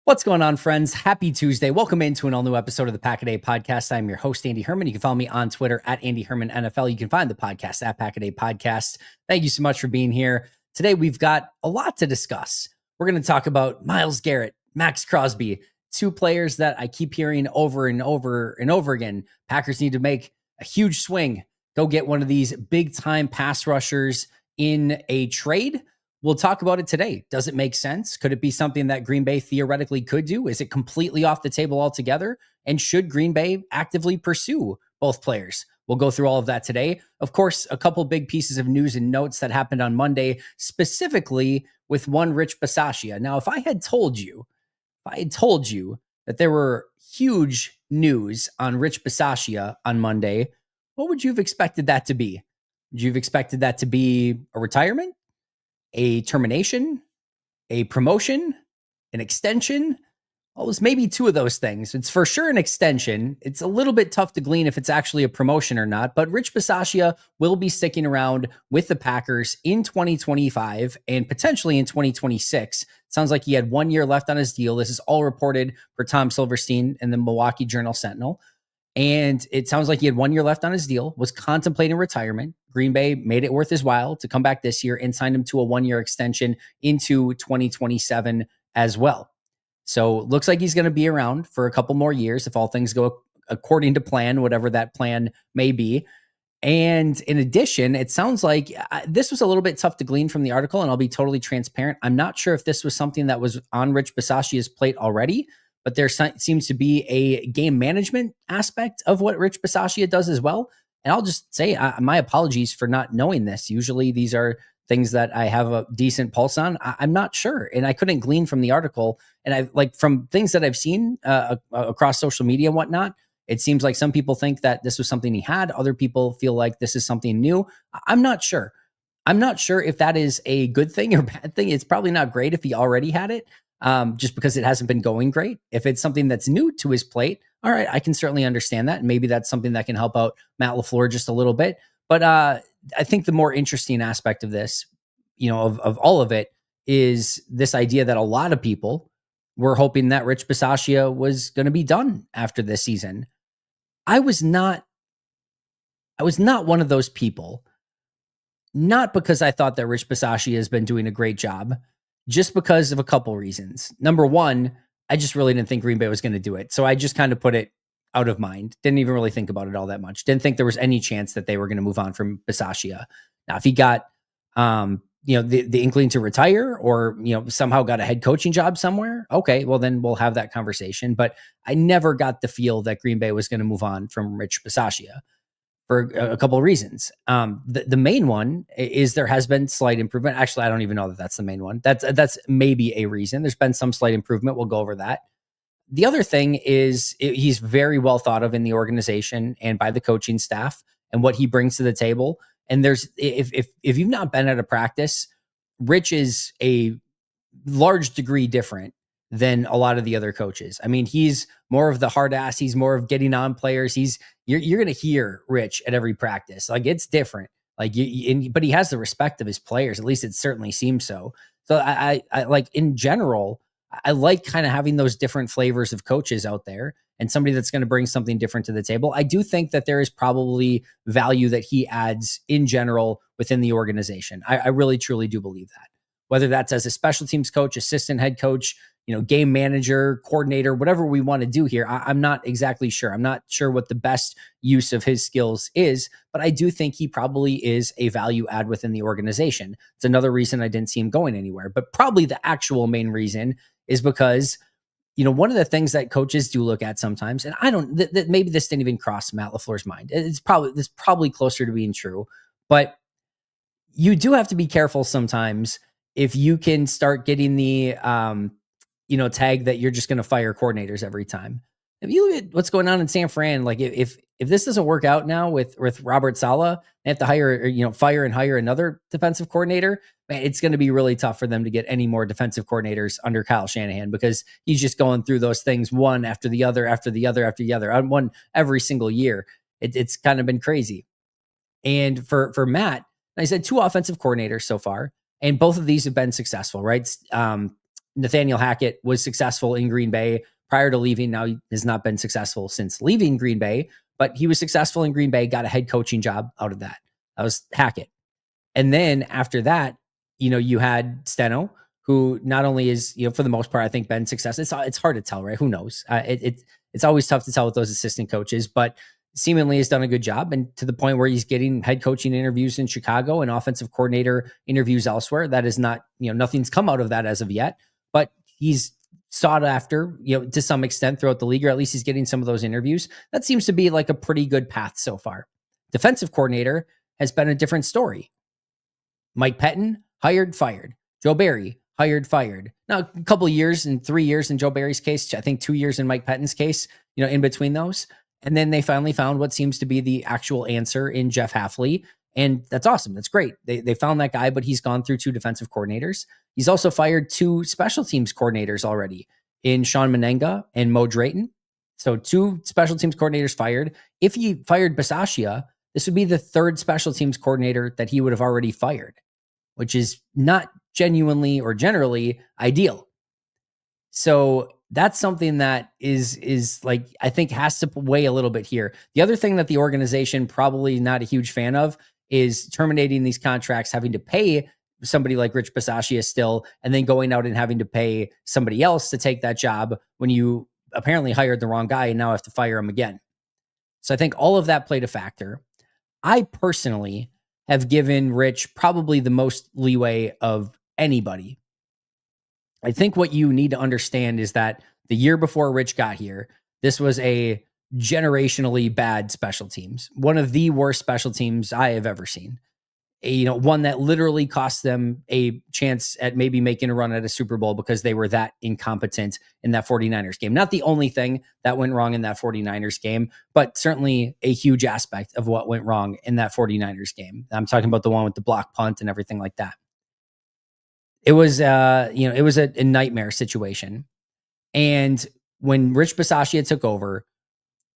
What's going on, friends? Happy Tuesday. Welcome into an all-new episode of the Pack-A-Day Podcast. I'm your host, Andy Herman. You can follow me on Twitter at Andy Herman NFL. You can find the podcast at Pack-A-Day Podcast. Thank you so much for being here. Today, we've got a lot to discuss. We're going to talk about Myles Garrett, Maxx Crosby, two players that I keep hearing over and over and over again. Packers need to make a huge swing. Go get one of these big-time pass rushers in a trade. We'll talk about it today. Does it make sense? Could it be something that Green Bay theoretically could do? Is it completely off the table altogether? And should Green Bay actively pursue both players? We'll go through all of that today. Of course, a couple big pieces of news and notes that happened on Monday, specifically with one Rich Bisaccia. Now, if I had told you that there were huge news on Rich Bisaccia on Monday, what would you have expected that to be? Would you have expected that to be a retirement? A termination, a promotion, an extension? Well, it was maybe two of those things. It's for sure an extension. It's a little bit tough to glean if it's actually a promotion or not, but Rich Bisaccia will be sticking around with the Packers in 2025 and potentially in 2026. Sounds like he had 1 year left on his deal. This is all reported for Tom Silverstein in the Milwaukee Journal-Sentinel. And it sounds like he had 1 year left on his deal, was contemplating retirement. Green Bay made it worth his while to come back this year and signed him to a 1 year extension into 2027 as well. So looks like he's going to be around for a couple more years if all things go according to plan, whatever that plan may be. And in addition, it sounds like this was a little bit tough to glean from the article, and I'll be totally transparent. I'm not sure if this was something that was on Rich Bisaccia's plate already, but there seems to be a game management aspect of what Rich Bisaccia does as well. And I'll just say my apologies for not knowing this. Usually these are things that I have a decent pulse on. I'm not sure. And I couldn't glean from the article. And I from things that I've seen across social media and whatnot, it seems like some people think that this was something he had. Other people feel like this is something new. I'm not sure. I'm not sure if that is a good thing or bad thing. It's probably not great if he already had it. Just because it hasn't been going great. If it's something that's new to his plate, all right, I can certainly understand that. And maybe that's something that can help out Matt LaFleur just a little bit. But I think the more interesting aspect of this, of all of it, is this idea that a lot of people were hoping that Rich Bisaccia was going to be done after this season. I was not one of those people, not because I thought that Rich Bisaccia has been doing a great job, just because of a couple reasons. Number one, I just really didn't think Green Bay was going to do it. So I just kind of put it out of mind. Didn't even really think about it all that much. Didn't think there was any chance that they were going to move on from Bisaccia. Now, if he got, the inkling to retire or, somehow got a head coaching job somewhere, okay, well, then we'll have that conversation. But I never got the feel that Green Bay was going to move on from Rich Bisaccia for a couple of reasons. The main one is there has been slight improvement. Actually, I don't even know that that's the main one. That's maybe a reason. There's been some slight improvement. We'll go over that. The other thing is he's very well thought of in the organization and by the coaching staff and what he brings to the table. And there's if you've not been at a practice, Rich is a large degree different than a lot of the other coaches. I mean, he's more of the hard ass. He's more of getting on players. You're going to hear Rich at every practice. Like, it's different. Like but he has the respect of his players. At least it certainly seems so. So I like, in general, I like kind of having those different flavors of coaches out there and somebody that's going to bring something different to the table. I do think that there is probably value that he adds in general within the organization. I really, truly do believe that. Whether that's as a special teams coach, assistant head coach, game manager, coordinator, whatever we want to do here. I'm not exactly sure. I'm not sure what the best use of his skills is, but I do think he probably is a value add within the organization. It's another reason I didn't see him going anywhere, but probably the actual main reason is because, one of the things that coaches do look at sometimes, and I don't, maybe this didn't even cross Matt LaFleur's mind. It's probably closer to being true, but you do have to be careful sometimes if you can start getting the, tag that you're just going to fire coordinators every time. If you look at what's going on in San Fran, like if this doesn't work out now with Robert Saleh, they have to fire and hire another defensive coordinator. Man, it's going to be really tough for them to get any more defensive coordinators under Kyle Shanahan because he's just going through those things one after the other, after the other, after the other, on one every single year. It's kind of been crazy. And for Matt, I said 2 offensive coordinators so far, and both of these have been successful, right? Nathaniel Hackett was successful in Green Bay prior to leaving. Now he has not been successful since leaving Green Bay, but he was successful in Green Bay, got a head coaching job out of that. That was Hackett. And then after that, you had Steno, who not only is, for the most part, I think been successful. It's hard to tell, right? Who knows? It's always tough to tell with those assistant coaches, but seemingly has done a good job, and to the point where he's getting head coaching interviews in Chicago and offensive coordinator interviews elsewhere. That is not, nothing's come out of that as of yet, but he's sought after, to some extent throughout the league, or at least he's getting some of those interviews. That seems to be like a pretty good path so far. Defensive coordinator has been a different story. Mike Pettin, hired, fired. Joe Barry, hired, fired. Now, a couple of years and 3 years in Joe Barry's case, I think 2 years in Mike Pettin's case, in between those. And then they finally found what seems to be the actual answer in Jeff Hafley. And that's awesome. That's great. They found that guy, but he's gone through 2 defensive coordinators. He's also fired 2 special teams coordinators already in Sean Menenga and Mo Drayton. So 2 special teams coordinators fired. If he fired Bisaccia, this would be the 3rd special teams coordinator that he would have already fired, which is not genuinely or generally ideal. So that's something that is like, I think has to weigh a little bit here. The other thing that the organization probably not a huge fan of is terminating these contracts, having to pay somebody like Rich Bisaccia still, and then going out and having to pay somebody else to take that job when you apparently hired the wrong guy and now have to fire him again. So I think all of that played a factor. I personally have given Rich probably the most leeway of anybody. I think what you need to understand is that the year before Rich got here, this was a generationally bad special teams. One of the worst special teams I have ever seen. One that literally cost them a chance at maybe making a run at a Super Bowl because they were that incompetent in that 49ers game. Not the only thing that went wrong in that 49ers game, but certainly a huge aspect of what went wrong in that 49ers game. I'm talking about the one with the block punt and everything like that. It was, it was a nightmare situation. And when Rich Bisaccia took over,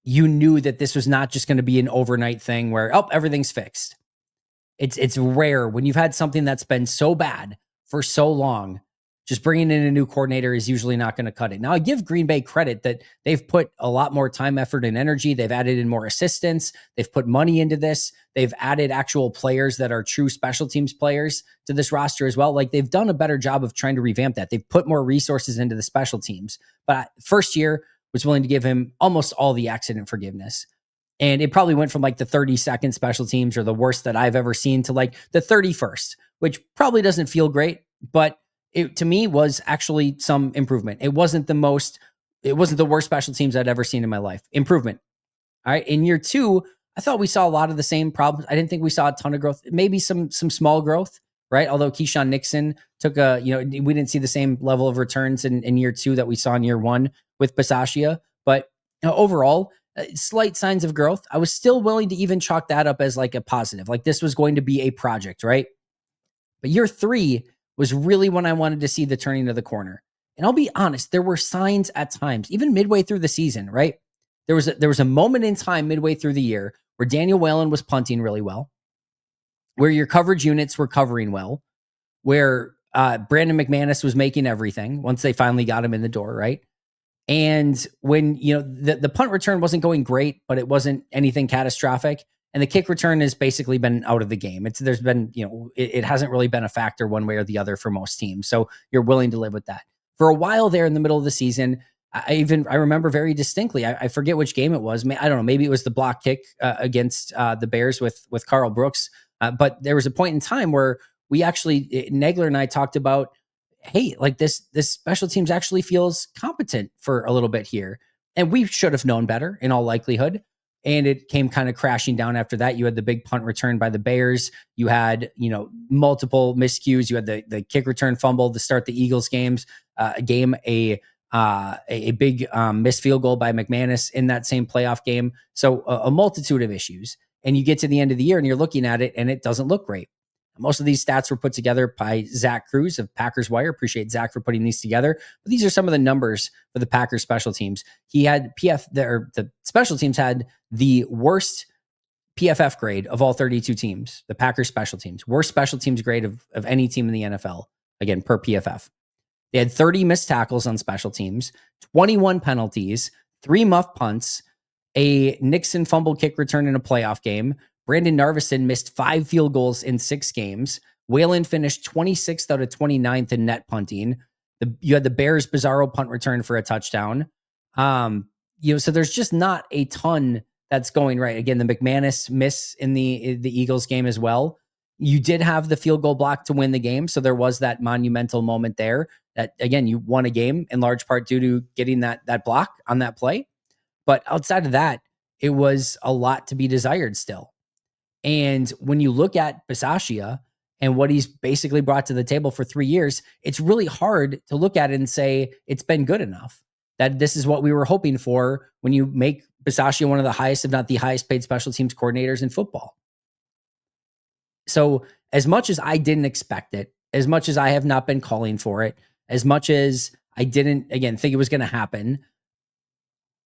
you knew that this was not just going to be an overnight thing where, everything's fixed. It's rare when you've had something that's been so bad for so long. Just bringing in a new coordinator is usually not going to cut it. Now, I give Green Bay credit that they've put a lot more time, effort, and energy. They've added in more assistants. They've put money into this. They've added actual players that are true special teams players to this roster as well. Like, they've done a better job of trying to revamp that. They've put more resources into the special teams. But first year was willing to give him almost all the accident forgiveness. And it probably went from like the 32nd special teams, or the worst that I've ever seen, to like the 31st, which probably doesn't feel great, but it to me was actually some improvement. It wasn't the worst special teams I'd ever seen in my life. Improvement. All right. In year 2, I thought we saw a lot of the same problems. I didn't think we saw a ton of growth, maybe some small growth, right? Although Keyshawn Nixon took we didn't see the same level of returns in year 2 that we saw in year 1 with Bisaccia, but overall, slight signs of growth. I was still willing to even chalk that up as like a positive. Like, this was going to be a project, right? But year 3 was really when I wanted to see the turning of the corner. And I'll be honest, there were signs at times, even midway through the season, right? There was a moment in time midway through the year where Daniel Whalen was punting really well, where your coverage units were covering well, where Brandon McManus was making everything once they finally got him in the door, right? And when, the punt return wasn't going great, but it wasn't anything catastrophic. And the kick return has basically been out of the game. There's been, it hasn't really been a factor one way or the other for most teams. So you're willing to live with that. For a while there in the middle of the season, I remember very distinctly, I forget which game it was. I don't know, maybe it was the block kick against the Bears with Carl Brooks. But there was a point in time where we actually, Nagler and I talked about, hey, like this special teams actually feels competent for a little bit here. And we should have known better in all likelihood. And it came kind of crashing down after that. You had the big punt return by the Bears. You had, multiple miscues. You had the kick return fumble to start the Eagles game, a big missed field goal by McManus in that same playoff game. So a multitude of issues. And you get to the end of the year and you're looking at it and it doesn't look great. Most of these stats were put together by Zach Cruz of Packers Wire. Appreciate Zach for putting these together. But these are some of the numbers for the Packers special teams. He had the special teams had the worst PFF grade of all 32 teams. The Packers special teams, worst special teams grade of any team in the NFL, again, per PFF. They had 30 missed tackles on special teams, 21 penalties, 3 muff punts, a Nixon fumble kick return in a playoff game. Brandon Narveson missed 5 field goals in 6 games. Whalen finished 26th out of 29th in net punting. You had the Bears bizarro punt return for a touchdown. So there's just not a ton that's going right. Again, the McManus miss in the Eagles game as well. You did have the field goal block to win the game, so there was that monumental moment there that, again, you won a game in large part due to getting that block on that play. But outside of that, it was a lot to be desired still. And when you look at Bisaccia and what he's basically brought to the table for 3 years, it's really hard to look at it and say it's been good enough, that this is what we were hoping for when you make Bisaccia one of the highest, if not the highest paid special teams coordinators in football. So as much as I didn't expect it, as much as I have not been calling for it, as much as I didn't, again, think it was going to happen,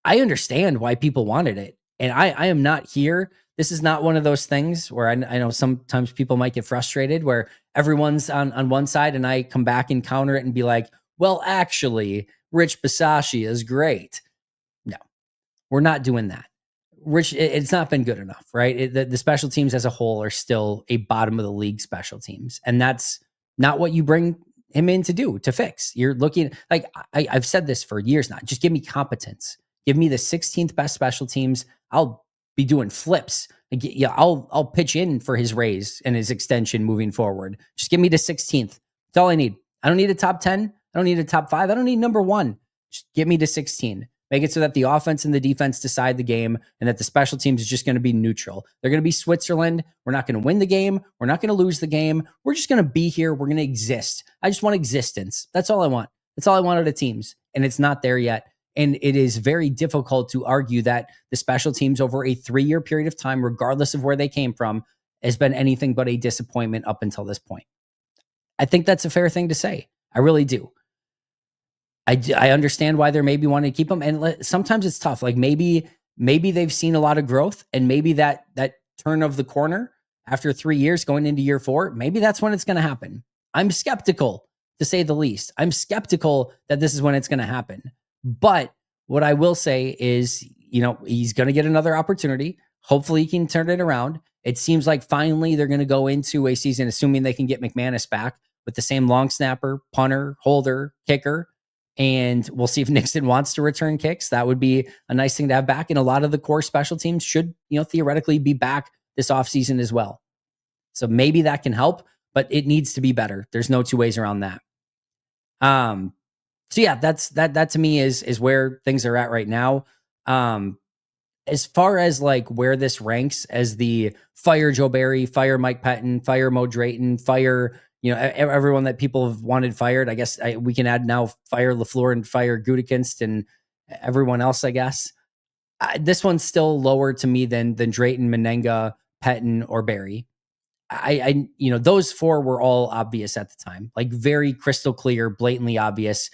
I understand why people wanted it. And I am not here. This is not one of those things where I know sometimes people might get frustrated where everyone's on one side and I come back and counter it and be like, well, actually, Rich Bisaccia is great. No, we're not doing that. Rich, it's not been good enough, right? The special teams as a whole are still a bottom of the league special teams. And that's not what you bring him in to do, to fix. You're looking, like I've said this for years now, just give me competence. Give me the 16th best special teams. I'll be doing flips. I'll pitch in for his raise and his extension moving forward. Just give me the 16th. That's all I need. I don't need a top 10. I don't need a top 5. I don't need number 1. Just give me to 16. Make it so that the offense and the defense decide the game and that the special teams is just going to be neutral. They're going to be Switzerland. We're not going to win the game. We're not going to lose the game. We're just going to be here. We're going to exist. I just want existence. That's all I want. That's all I want out of teams. And it's not there yet. And it is very difficult to argue that the special teams over a 3-year period of time, regardless of where they came from, has been anything but a disappointment up until this point. I think that's a fair thing to say. I really do. I understand why they're maybe wanting to keep them. And sometimes it's tough. Like maybe they've seen a lot of growth and maybe that turn of the corner after 3 years going into year 4, maybe that's when it's going to happen. I'm skeptical, to say the least. I'm skeptical that this is when it's going to happen. But what I will say is, he's going to get another opportunity. Hopefully he can turn it around. It seems like finally they're going to go into a season, assuming they can get McManus back, with the same long snapper, punter, holder, kicker. And we'll see if Nixon wants to return kicks. That would be a nice thing to have back. And a lot of the core special teams should, theoretically be back this offseason as well. So maybe that can help, but it needs to be better. There's no two ways around that. So yeah, that to me is where things are at right now. As far as like where this ranks as the fire Joe Barry, fire Mike Pettin, fire Mo Drayton, fire, everyone that people have wanted fired. I guess we can add now fire LaFleur and fire Gutekunst and everyone else, I guess. This one's still lower to me than Drayton, Menenga, Pettin, or Barry. Those 4 were all obvious at the time, like very crystal clear, blatantly obvious.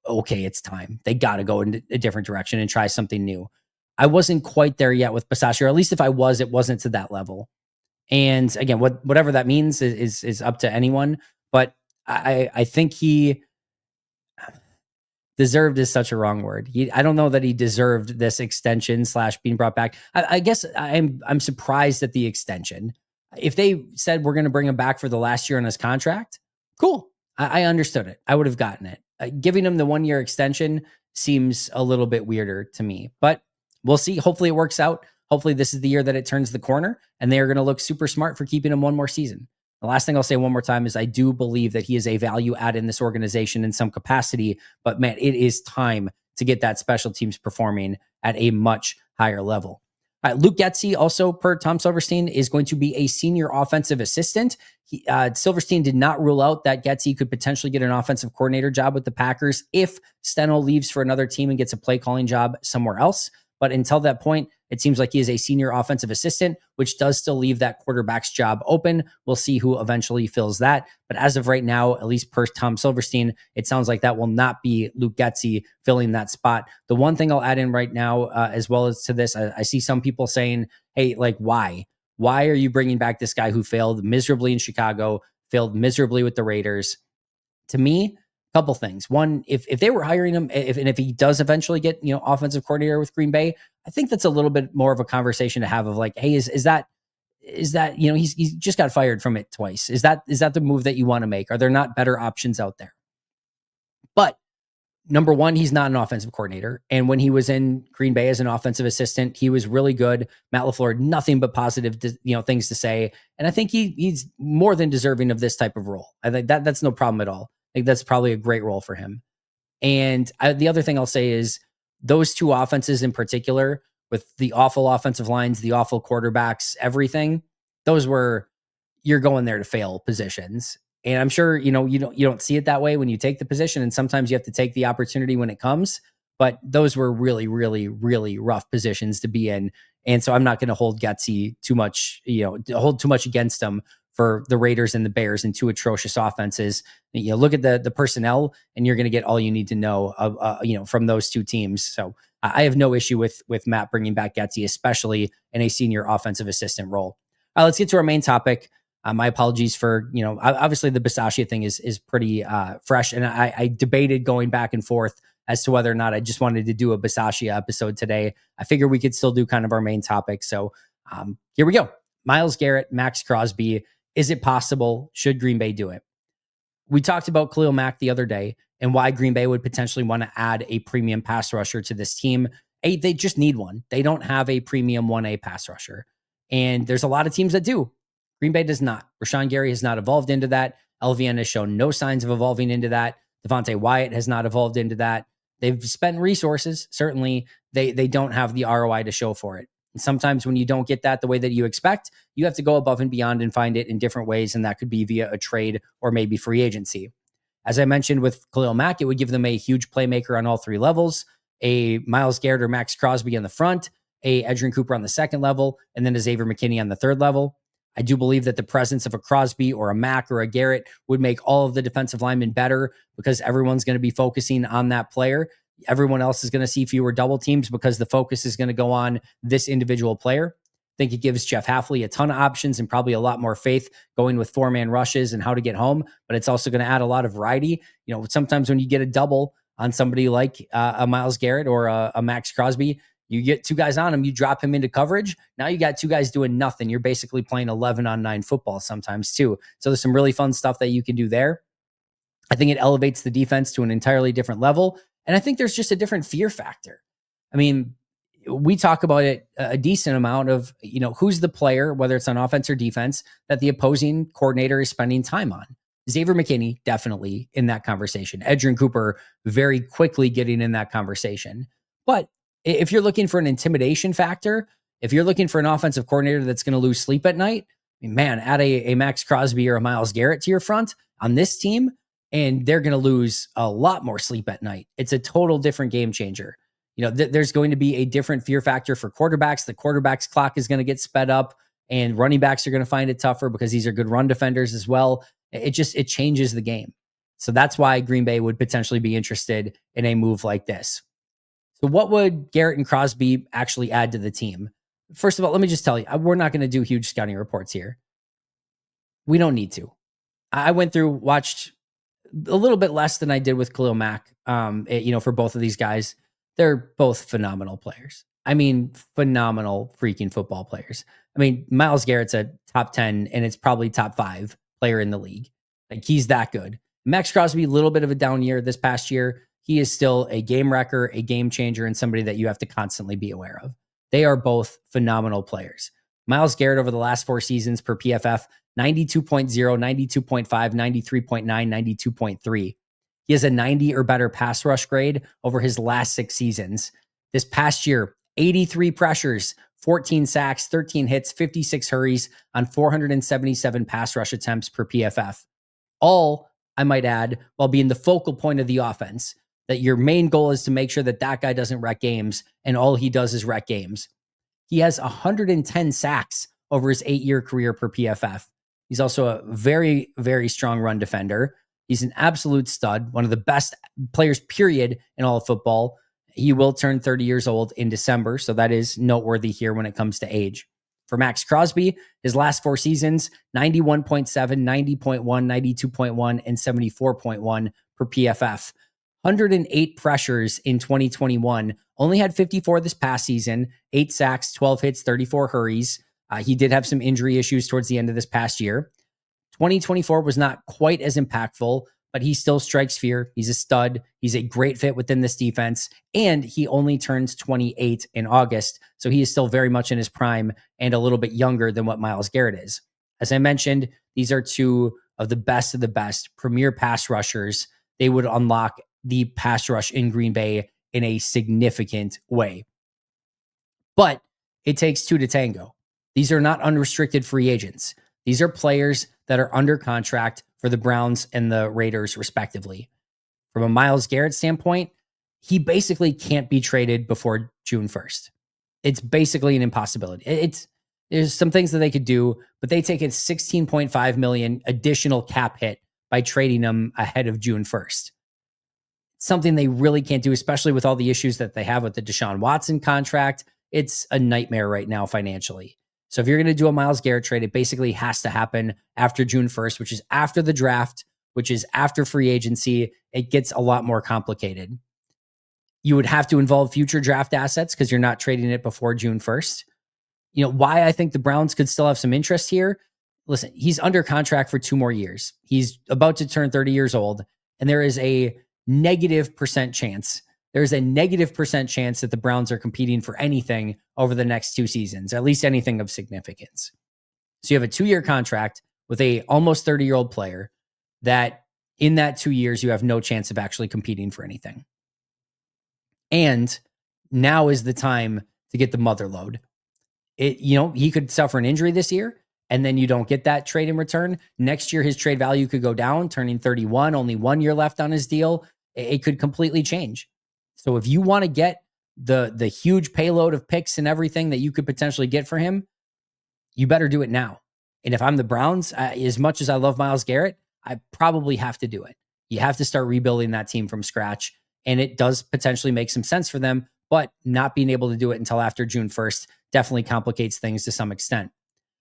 Okay, it's time. They got to go in a different direction and try something new. I wasn't quite there yet with Bisaccia, or at least if I was, it wasn't to that level. And again, whatever that means is up to anyone. But I think he deserved is such a wrong word. I don't know that he deserved this extension / being brought back. I guess I'm surprised at the extension. If they said we're going to bring him back for the last year on his contract, cool. I understood it. I would have gotten it. Giving him the 1-year extension seems a little bit weirder to me, but we'll see. Hopefully it works out. Hopefully this is the year that it turns the corner and they are going to look super smart for keeping him one more season. The last thing I'll say one more time is I do believe that he is a value add in this organization in some capacity, but man, it is time to get that special teams performing at a much higher level. Luke Getsy, also per Tom Silverstein, is going to be a senior offensive assistant. Silverstein did not rule out that Getsy could potentially get an offensive coordinator job with the Packers if Steno leaves for another team and gets a play calling job somewhere else. But until that point, it seems like he is a senior offensive assistant, which does still leave that quarterback's job open. We'll see who eventually fills that. But as of right now, at least per Tom Silverstein, it sounds like that will not be Luke Getsy filling that spot. The one thing I'll add in right now, as well as to this, I see some people saying, hey, like, why? Why are you bringing back this guy who failed miserably in Chicago, failed miserably with the Raiders? To me, Couple things. One, if they were hiring him, if he does eventually get, offensive coordinator with Green Bay, I think that's a little bit more of a conversation to have of like, hey, is that he's just got fired from it twice. Is that the move that you want to make? Are there not better options out there? But number one, he's not an offensive coordinator. And when he was in Green Bay as an offensive assistant, he was really good. Matt LaFleur had nothing but positive, things to say. And I think he's more than deserving of this type of role. I think that's no problem at all. I think that's probably a great role for him. And the other thing I'll say is those two offenses in particular, with the awful offensive lines, the awful quarterbacks, everything, you're going there to fail positions. And I'm sure, you don't see it that way when you take the position. And sometimes you have to take the opportunity when it comes. But those were really, really, really rough positions to be in. And so I'm not going to hold Getsy too much, hold too much against him for the Raiders and the Bears and two atrocious offenses. Look at the personnel, and you're going to get all you need to know from those two teams. So I have no issue with Matt bringing back Getsy, especially in a senior offensive assistant role. All right, let's get to our main topic. My apologies for, obviously the Bisaccia thing is pretty fresh. And I debated going back and forth as to whether or not I just wanted to do a Bisaccia episode today. I figured we could still do kind of our main topic. So here we go. Myles Garrett, Maxx Crosby. Is it possible? Should Green Bay do it? We talked about Khalil Mack the other day and why Green Bay would potentially want to add a premium pass rusher to this team. They just need one. They don't have a premium 1A pass rusher. And there's a lot of teams that do. Green Bay does not. Rashawn Gary has not evolved into that. LVN has shown no signs of evolving into that. Devontae Wyatt has not evolved into that. They've spent resources. Certainly, they don't have the ROI to show for it. And sometimes when you don't get that the way that you expect, you have to go above and beyond and find it in different ways. And that could be via a trade or maybe free agency. As I mentioned with Khalil Mack, it would give them a huge playmaker on all three levels, a Myles Garrett or Maxx Crosby on the front, a Edgerrin Cooper on the second level, and then a Xavier McKinney on the third level. I do believe that the presence of a Crosby or a Mack or a Garrett would make all of the defensive linemen better because everyone's going to be focusing on that player. Everyone else is going to see fewer double teams because the focus is going to go on this individual player. I think it gives Jeff Hafley a ton of options and probably a lot more faith going with 4-man rushes and how to get home, but it's also going to add a lot of variety. Sometimes when you get a double on somebody like a Myles Garrett or a Maxx Crosby, you get two guys on him, you drop him into coverage. Now you got two guys doing nothing. You're basically playing 11-on-9 football sometimes too. So there's some really fun stuff that you can do there. I think it elevates the defense to an entirely different level. And I think there's just a different fear factor. I mean, we talk about it a decent amount of, who's the player, whether it's on offense or defense, that the opposing coordinator is spending time on. Xavier McKinney, definitely in that conversation. Edgerrin Cooper, very quickly getting in that conversation. But if you're looking for an intimidation factor, if you're looking for an offensive coordinator that's going to lose sleep at night, man, add a Maxx Crosby or a Myles Garrett to your front on this team, and they're going to lose a lot more sleep at night. It's a total different game changer. There's going to be a different fear factor for quarterbacks. The quarterback's clock is going to get sped up, and running backs are going to find it tougher because these are good run defenders as well. It changes the game. So that's why Green Bay would potentially be interested in a move like this. So what would Garrett and Crosby actually add to the team? First of all, let me just tell you, we're not going to do huge scouting reports here. We don't need to. I went through, watched a little bit less than I did with Khalil Mack, for both of these guys. They're both phenomenal players. I mean, phenomenal freaking football players. I mean, Myles Garrett's a top 10 and it's probably top 5 player in the league. Like, he's that good. Maxx Crosby, a little bit of a down year this past year. He is still a game wrecker, a game changer, and somebody that you have to constantly be aware of. They are both phenomenal players. Myles Garrett over the last 4 seasons per PFF, 92.0, 92.5, 93.9, 92.3. He has a 90 or better pass rush grade over his last 6 seasons. This past year, 83 pressures, 14 sacks, 13 hits, 56 hurries on 477 pass rush attempts per PFF. All, I might add, while being the focal point of the offense, that your main goal is to make sure that guy doesn't wreck games, and all he does is wreck games. He has 110 sacks over his 8-year career per PFF. He's also a very, very strong run defender. He's an absolute stud, one of the best players, period, in all of football. He will turn 30 years old in December, so that is noteworthy here when it comes to age. For Maxx Crosby, his last 4 seasons, 91.7, 90.1, 92.1, and 74.1 per PFF. 108 pressures in 2021, only had 54 this past season, 8 sacks, 12 hits, 34 hurries. He did have some injury issues towards the end of this past year. 2024 was not quite as impactful, but he still strikes fear. He's a stud. He's a great fit within this defense. And he only turns 28 in August. So he is still very much in his prime and a little bit younger than what Myles Garrett is. As I mentioned, these are two of the best premier pass rushers. They would unlock the pass rush in Green Bay in a significant way. But it takes two to tango. These are not unrestricted free agents. These are players that are under contract for the Browns and the Raiders, respectively. From a Myles Garrett standpoint, he basically can't be traded before June 1st. It's basically an impossibility. There's some things that they could do, but they take a $16.5 million additional cap hit by trading him ahead of June 1st. Something they really can't do, especially with all the issues that they have with the Deshaun Watson contract. It's a nightmare right now financially. So if you're going to do a Myles Garrett trade, it basically has to happen after June 1st, which is after the draft, which is after free agency. It gets a lot more complicated. You would have to involve future draft assets because you're not trading it before June 1st. You know, why I think the Browns could still have some interest here. Listen, he's under contract for 2 more years. He's about to turn 30 years old, and there is a negative percent chance. There's a negative percent chance that the Browns are competing for anything over the next 2 seasons, at least anything of significance. So you have a 2-year contract with a almost 30-year-old player that in that 2 years, you have no chance of actually competing for anything. And now is the time to get the mother load. He could suffer an injury this year, and then you don't get that trade in return. Next year, his trade value could go down, turning 31, only 1 year left on his deal. It could completely change. So if you want to get the huge payload of picks and everything that you could potentially get for him, you better do it now. And if I'm the Browns, as much as I love Myles Garrett, I probably have to do it. You have to start rebuilding that team from scratch. And it does potentially make some sense for them, but not being able to do it until after June 1st definitely complicates things to some extent.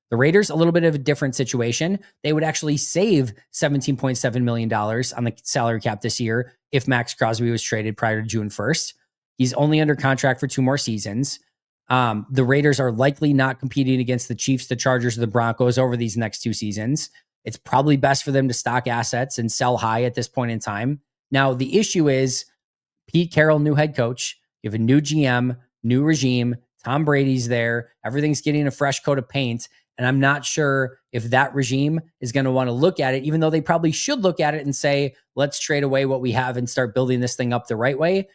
The Raiders, a little bit of a different situation. They would actually save $17.7 million on the salary cap this year if Maxx Crosby was traded prior to June 1st. He's only under contract for 2 more seasons. The Raiders are likely not competing against the Chiefs, the Chargers, or the Broncos over these next 2 seasons. It's probably best for them to stock assets and sell high at this point in time. Now, the issue is Pete Carroll, new head coach. You have a new GM, new regime. Tom Brady's there. Everything's getting a fresh coat of paint. And I'm not sure if that regime is going to want to look at it, even though they probably should look at it and say, let's trade away what we have and start building this thing up the right way.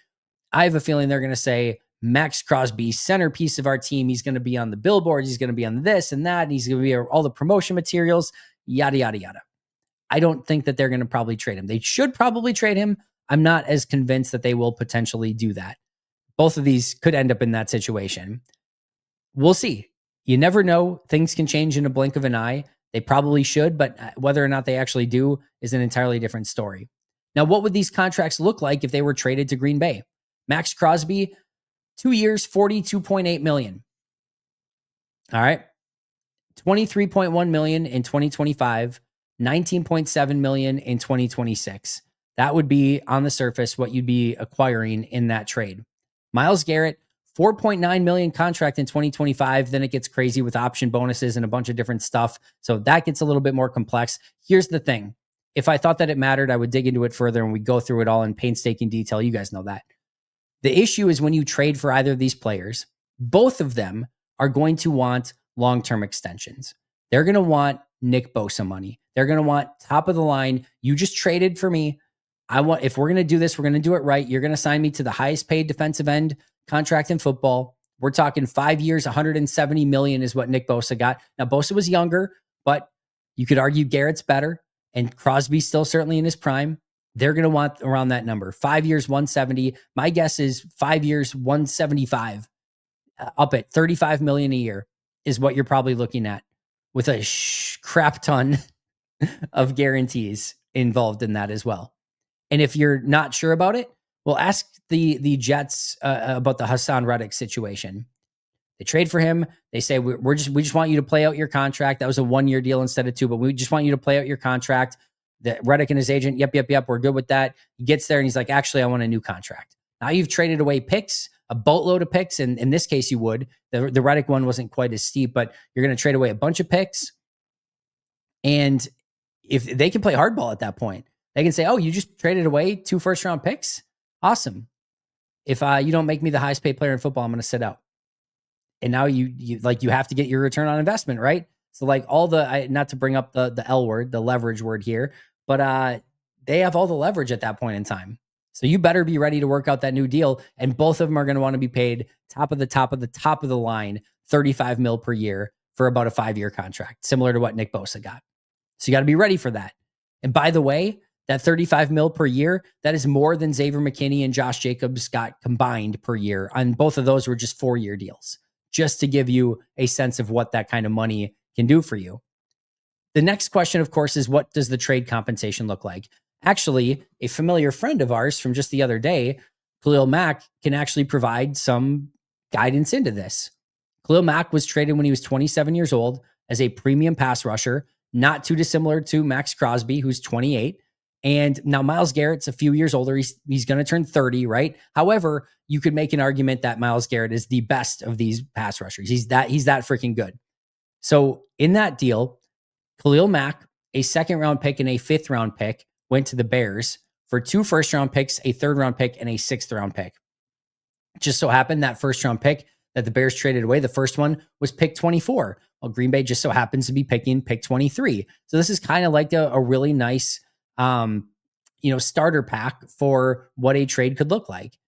I have a feeling they're going to say, Maxx Crosby, centerpiece of our team. He's going to be on the billboards. He's going to be on this and that. And he's going to be all the promotion materials, yada, yada, yada. I don't think that they're going to probably trade him. They should probably trade him. I'm not as convinced that they will potentially do that. Both of these could end up in that situation. We'll see. You never know. Things can change in a blink of an eye. They probably should, but whether or not they actually do is an entirely different story. Now, what would these contracts look like if they were traded to Green Bay? Maxx Crosby, 2 years, $42.8 million. All right. $23.1 million in 2025, $19.7 million in 2026. That would be on the surface what you'd be acquiring in that trade. Myles Garrett, $4.9 million contract in 2025. Then it gets crazy with option bonuses and a bunch of different stuff. So that gets a little bit more complex. Here's the thing. If I thought that it mattered, I would dig into it further and we'd go through it all in painstaking detail. You guys know that. The issue is when you trade for either of these players, both of them are going to want long-term extensions. They're going to want Nick Bosa money. They're going to want top of the line. You just traded for me. If we're going to do this, we're going to do it right. You're going to sign me to the highest paid defensive end contract in football. We're talking 5 years, $170 million is what Nick Bosa got. Now, Bosa was younger, but you could argue Garrett's better and Crosby's still certainly in his prime. They're going to want around that number. 5 years, 170. My guess is 5 years, 175, up at $35 million a year is what you're probably looking at with a crap ton of guarantees involved in that as well. And if you're not sure about it, well, ask the Jets about the Hassan Reddick situation. They trade for him. They say, we just want you to play out your contract. That was a 1-year deal instead of 2, but we just want you to play out your contract. The Reddick and his agent, yep, we're good with that. He gets there and he's like, actually, I want a new contract. Now you've traded away picks, a boatload of picks. And in this case, you would. The Reddick one wasn't quite as steep, but you're going to trade away a bunch of picks. And if they can play hardball at that point, they can say, oh, you just traded away 2 first-round picks? Awesome. If you don't make me the highest paid player in football, I'm going to sit out. And now you have to get your return on investment, right? So like all not to bring up the L word, the leverage word here, but they have all the leverage at that point in time. So you better be ready to work out that new deal. And both of them are going to want to be paid top of the line, 35 mil per year for about a 5-year contract, similar to what Nick Bosa got. So you got to be ready for that. And by the way, that 35 mil per year, that is more than Xavier McKinney and Josh Jacobs got combined per year. And both of those were just 4-year deals, just to give you a sense of what that kind of money can do for you. The next question, of course, is what does the trade compensation look like? Actually, a familiar friend of ours from just the other day, Khalil Mack, can actually provide some guidance into this. Khalil Mack was traded when he was 27 years old as a premium pass rusher, not too dissimilar to Maxx Crosby, who's 28. And now Myles Garrett's a few years older. He's going to turn 30, right? However, you could make an argument that Myles Garrett is the best of these pass rushers. He's that freaking good. So in that deal, Khalil Mack, a 2nd-round pick and a 5th-round pick, went to the Bears for 2 1st-round picks, a 3rd-round pick, and a 6th-round pick. It just so happened that 1st-round pick that the Bears traded away, the first one was pick 24. Well, Green Bay just so happens to be picking pick 23. So this is kind of like a really nice starter pack for what a trade could look like.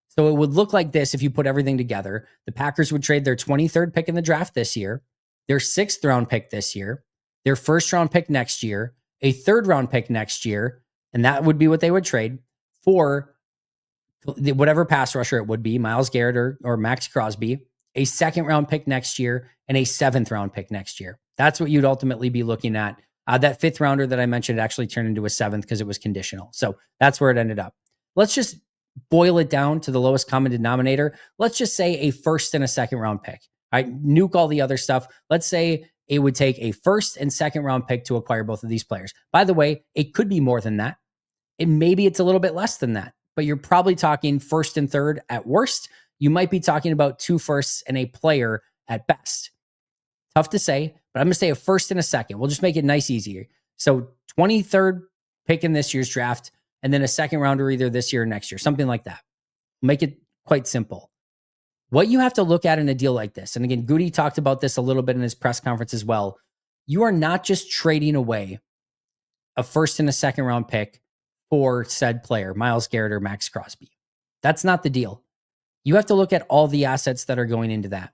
So it would look like this if you put everything together. The Packers would trade their 23rd pick in the draft this year, their 6th-round pick this year, their 1st-round pick next year, a 3rd-round pick next year, and that would be what they would trade for whatever pass rusher it would be, Myles Garrett or Maxx Crosby, a 2nd-round pick next year, and a 7th-round pick next year. That's what you'd ultimately be looking at. That 5th-rounder that I mentioned actually turned into a 7th because it was conditional. So that's where it ended up. Let's just boil it down to the lowest common denominator. Let's just say a 1st and a 2nd-round pick. All right, nuke all the other stuff. Let's say it would take a 1st and 2nd-round pick to acquire both of these players. By the way, it could be more than that. Maybe it's a little bit less than that, but you're probably talking 1st and 3rd at worst. You might be talking about 2 firsts and a player at best. Tough to say, but I'm going to say a 1st and a 2nd. We'll just make it nice, easier. So 23rd pick in this year's draft, and then a 2nd-rounder either this year or next year, something like that. Make it quite simple. What you have to look at in a deal like this, and again, Goody talked about this a little bit in his press conference as well, you are not just trading away a 1st and a 2nd-round pick for said player, Myles Garrett or Maxx Crosby. That's not the deal. You have to look at all the assets that are going into that.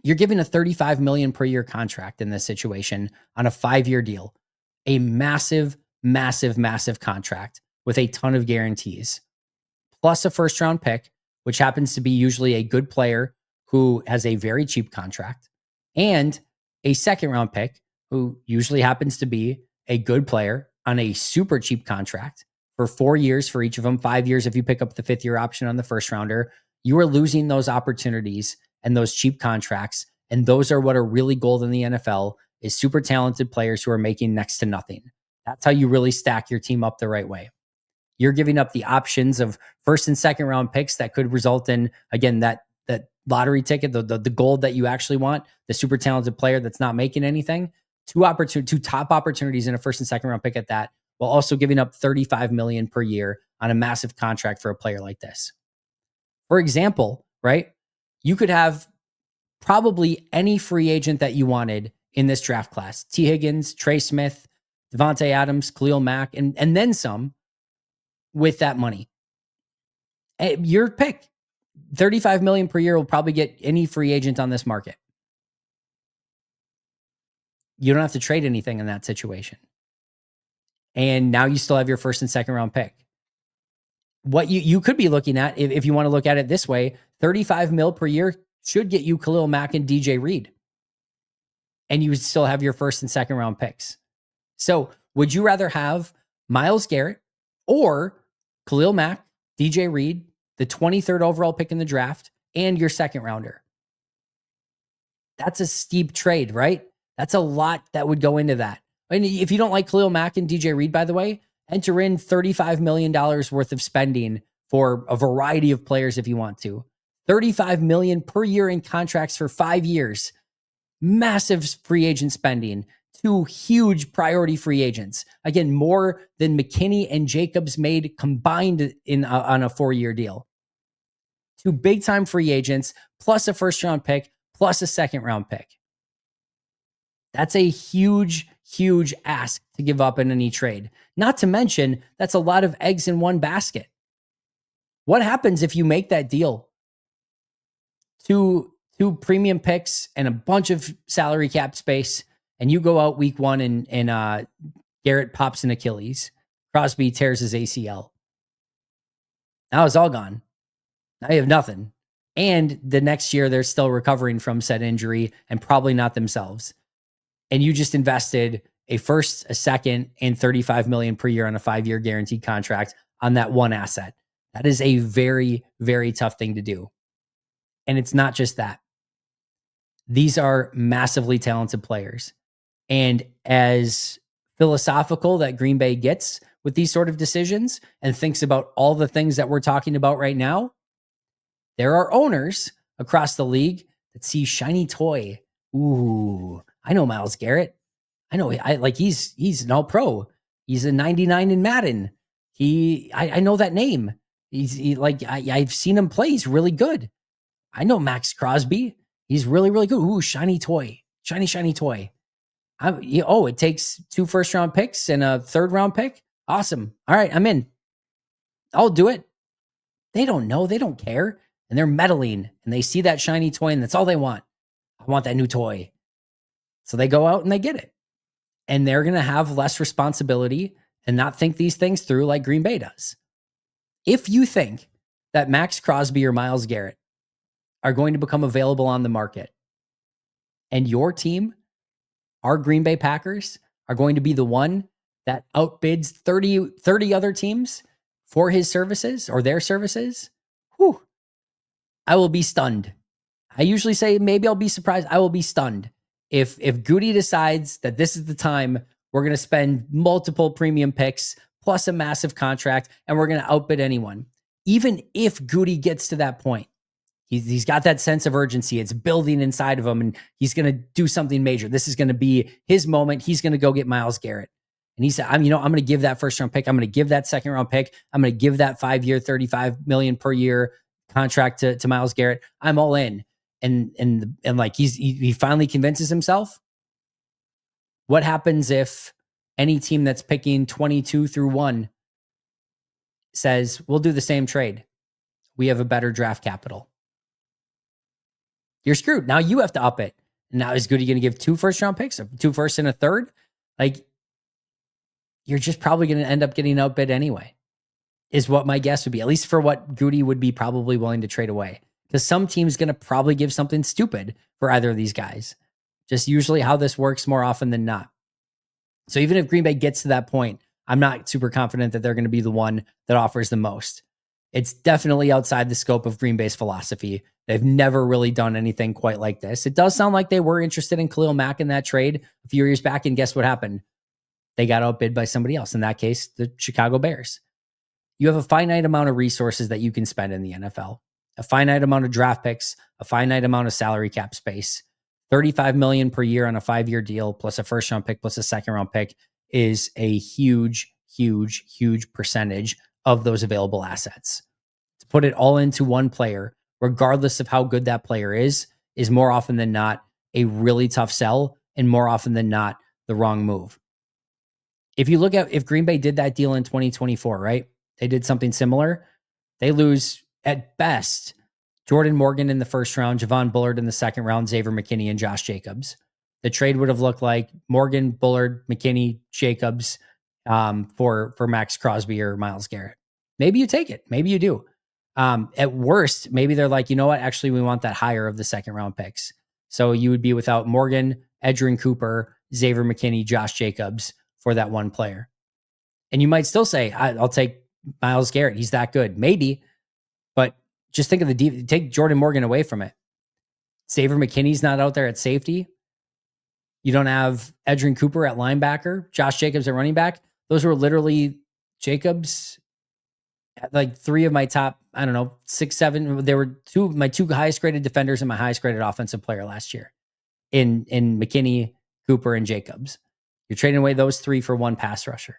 You're giving a $35 million per year contract in this situation on a 5-year deal, a massive, massive, massive contract with a ton of guarantees, plus a 1st-round pick, which happens to be usually a good player who has a very cheap contract, and a 2nd-round pick who usually happens to be a good player on a super cheap contract for 4 years for each of them, 5 years if you pick up the 5th-year option on the 1st-rounder. You are losing those opportunities and those cheap contracts, and those are what are really gold in the NFL, is super talented players who are making next to nothing. That's how you really stack your team up the right way. You're giving up the options of 1st and 2nd-round picks that could result in, again, that lottery ticket, the gold that you actually want, the super talented player that's not making anything. 2 top opportunities in a 1st and 2nd-round pick at that, while also giving up $35 million per year on a massive contract for a player like this. For example, right? You could have probably any free agent that you wanted in this draft class. T. Higgins, Trey Smith, Devontae Adams, Khalil Mack, and then some with that money. Your pick. $35 million per year will probably get any free agent on this market. You don't have to trade anything in that situation. And now you still have your 1st and 2nd-round pick. What you could be looking at, if you want to look at it this way, 35 mil per year should get you Khalil Mack and DJ Reed. And you would still have your 1st and 2nd-round picks. So would you rather have Myles Garrett or Khalil Mack, DJ Reed, the 23rd overall pick in the draft, and your 2nd-rounder? That's a steep trade, right? That's a lot that would go into that. And if you don't like Khalil Mack and DJ Reed, by the way, enter in $35 million worth of spending for a variety of players if you want to. $35 million per year in contracts for 5 years. Massive free agent spending. 2 huge priority free agents. Again, more than McKinney and Jacobs made combined on a 4-year deal. 2 big time free agents, plus a first round pick, plus a second round pick. That's a huge, huge ask to give up in any trade. Not to mention, that's a lot of eggs in one basket. What happens if you make that deal? Two premium picks and a bunch of salary cap space, and you go out week 1 and Garrett pops an Achilles. Crosby tears his ACL. Now it's all gone. Now you have nothing. And the next year, they're still recovering from said injury and probably not themselves. And you just invested a first, a second, and $35 million per year on a 5-year guaranteed contract on that one asset. That is a very, very tough thing to do. And it's not just that. These are massively talented players. And as philosophical that Green Bay gets with these sort of decisions and thinks about all the things that we're talking about right now, there are owners across the league that see shiny toy. Ooh, I know Myles Garrett. I know he's an all pro. He's a 99 in Madden. I know that name. I've seen him play. He's really good. I know Maxx Crosby. He's really, really good. Ooh, shiny toy. Shiny toy. It takes 2 first round picks and a 3rd round pick. Awesome. All right, I'm in. I'll do it. They don't know. They don't care. And they're meddling and they see that shiny toy and that's all they want. I want that new toy. So they go out and they get it. And they're going to have less responsibility and not think these things through like Green Bay does. If you think that Maxx Crosby or Myles Garrett are going to become available on the market and your team, our Green Bay Packers, are going to be the one that outbids 30 other teams for his services or their services, whew, I will be stunned. I usually say maybe I'll be surprised. I will be stunned if Goody decides that this is the time we're going to spend multiple premium picks plus a massive contract and we're going to outbid anyone. Even if Goody gets to that point, he's got that sense of urgency. It's building inside of him and he's going to do something major. This is going to be his moment. He's going to go get Myles Garrett. And he said, I'm going to give that first round pick. I'm going to give that second round pick. I'm going to give that 5-year, $35 million per year contract to Myles Garrett. I'm all in. And like he finally convinces himself. What happens if any team that's picking 22 through 1 says, we'll do the same trade? We have a better draft capital. You're screwed. Now you have to up it. Now is Goody going to give 2 first round picks, 2 first and a 3rd? Like, you're just probably going to end up getting outbid anyway, is what my guess would be, at least for what Goody would be probably willing to trade away. Because some team's going to probably give something stupid for either of these guys. Just usually how this works more often than not. So even if Green Bay gets to that point, I'm not super confident that they're going to be the one that offers the most. It's definitely outside the scope of Green Bay's philosophy. They've never really done anything quite like this. It does sound like they were interested in Khalil Mack in that trade a few years back, and guess what happened? They got outbid by somebody else. In that case, the Chicago Bears. You have a finite amount of resources that you can spend in the NFL, a finite amount of draft picks, a finite amount of salary cap space. $35 million per year on a 5-year deal, plus a first round pick, plus a second round pick is a huge, huge, huge percentage of those available assets. To put it all into one player, regardless of how good that player is more often than not a really tough sell and more often than not the wrong move. If you look at if Green Bay did that deal in 2024, right? They did something similar. They lose at best Jordan Morgan in the first round, Javon Bullard in the second round, Xavier McKinney, and Josh Jacobs. The trade would have looked like Morgan, Bullard, McKinney, Jacobs for Maxx Crosby or Myles Garrett. Maybe you take it. Maybe you do. At worst, maybe they're like, you know what? Actually, we want that higher of the second round picks. So you would be without Morgan, Edgerrin Cooper, Xavier McKinney, Josh Jacobs for that one player. And you might still say, I'll take Myles Garrett. He's that good. Maybe. But just think of take Jordan Morgan away from it. Xavier McKinney's not out there at safety. You don't have Edgerrin Cooper at linebacker, Josh Jacobs at running back. Those were literally Jacobs, like three of my top, I don't know, 6, 7. They were my two highest graded defenders and my highest graded offensive player last year in McKinney, Cooper, and Jacobs. You're trading away those three for one pass rusher.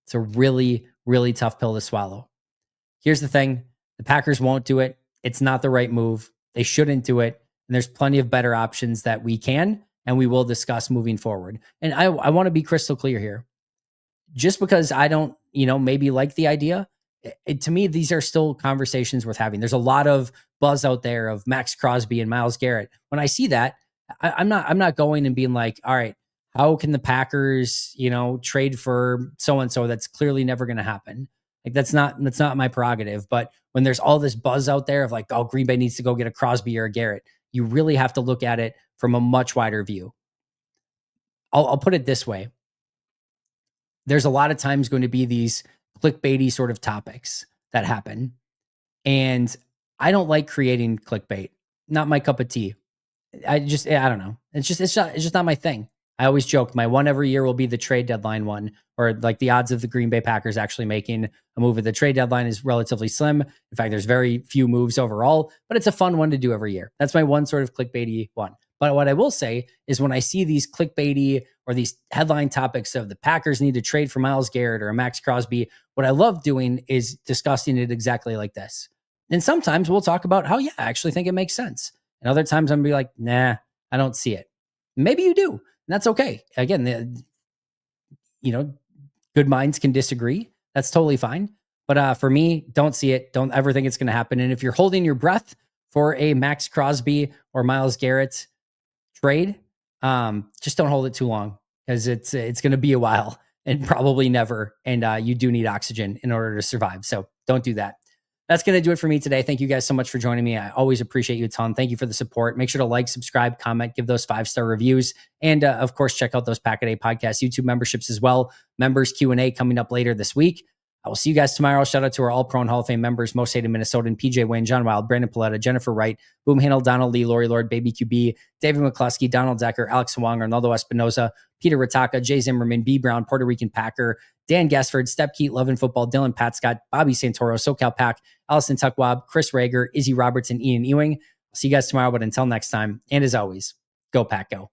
It's a really, really tough pill to swallow. Here's the thing. The Packers won't do it. It's not the right move. They shouldn't do it. And there's plenty of better options that we can and we will discuss moving forward. And I want to be crystal clear here. Just because I don't, maybe like the idea, to me, these are still conversations worth having. There's a lot of buzz out there of Maxx Crosby and Myles Garrett. When I see that, I'm not going and being like, all right, how can the Packers, trade for so-and-so? That's clearly never going to happen. Like that's not my prerogative. But when there's all this buzz out there of like, oh, Green Bay needs to go get a Crosby or a Garrett, you really have to look at it from a much wider view. I'll put it this way. There's a lot of times going to be these clickbaity sort of topics that happen. And I don't like creating clickbait. Not my cup of tea. I don't know. It's just not my thing. I always joke my one every year will be the trade deadline one, or like the odds of the Green Bay Packers actually making a move at the trade deadline is relatively slim. In fact, there's very few moves overall, but it's a fun one to do every year. That's my one sort of clickbaity one. But what I will say is when I see these clickbaity or these headline topics of the Packers need to trade for Myles Garrett or a Maxx Crosby, what I love doing is discussing it exactly like this. And sometimes we'll talk about how, yeah, I actually think it makes sense. And other times I'm gonna be like, nah, I don't see it. Maybe you do. And that's okay. Again, good minds can disagree. That's totally fine. But for me, don't see it. Don't ever think it's going to happen. And if you're holding your breath for a Maxx Crosby or Myles Garrett trade, just don't hold it too long because it's going to be a while and probably never. And you do need oxygen in order to survive. So don't do that. That's going to do it for me today. Thank you guys so much for joining me. I always appreciate you a ton. Thank you for the support. Make sure to like, subscribe, comment, give those 5-star reviews. And of course, check out those Pack a Day Podcast YouTube memberships as well. Members Q&A coming up later this week. I will see you guys tomorrow. Shout out to our All-Pro and Hall of Fame members, Most Hated Minnesotan, PJ Wayne, John Wild, Brandon Paletta, Jennifer Wright, Boom Handle, Donald Lee, Lori Lord, Baby QB, David McCluskey, Donald Decker, Alex Wong, Arnaldo Espinoza, Peter Ritaka, Jay Zimmerman, B. Brown, Puerto Rican Packer, Dan Gassford, Step Keat, Love and Football, Dylan Patscott, Bobby Santoro, SoCal Pack, Allison Tuckwab, Chris Rager, Izzy Robertson, Ian Ewing. I'll see you guys tomorrow, but until next time, and as always, go Pack Go.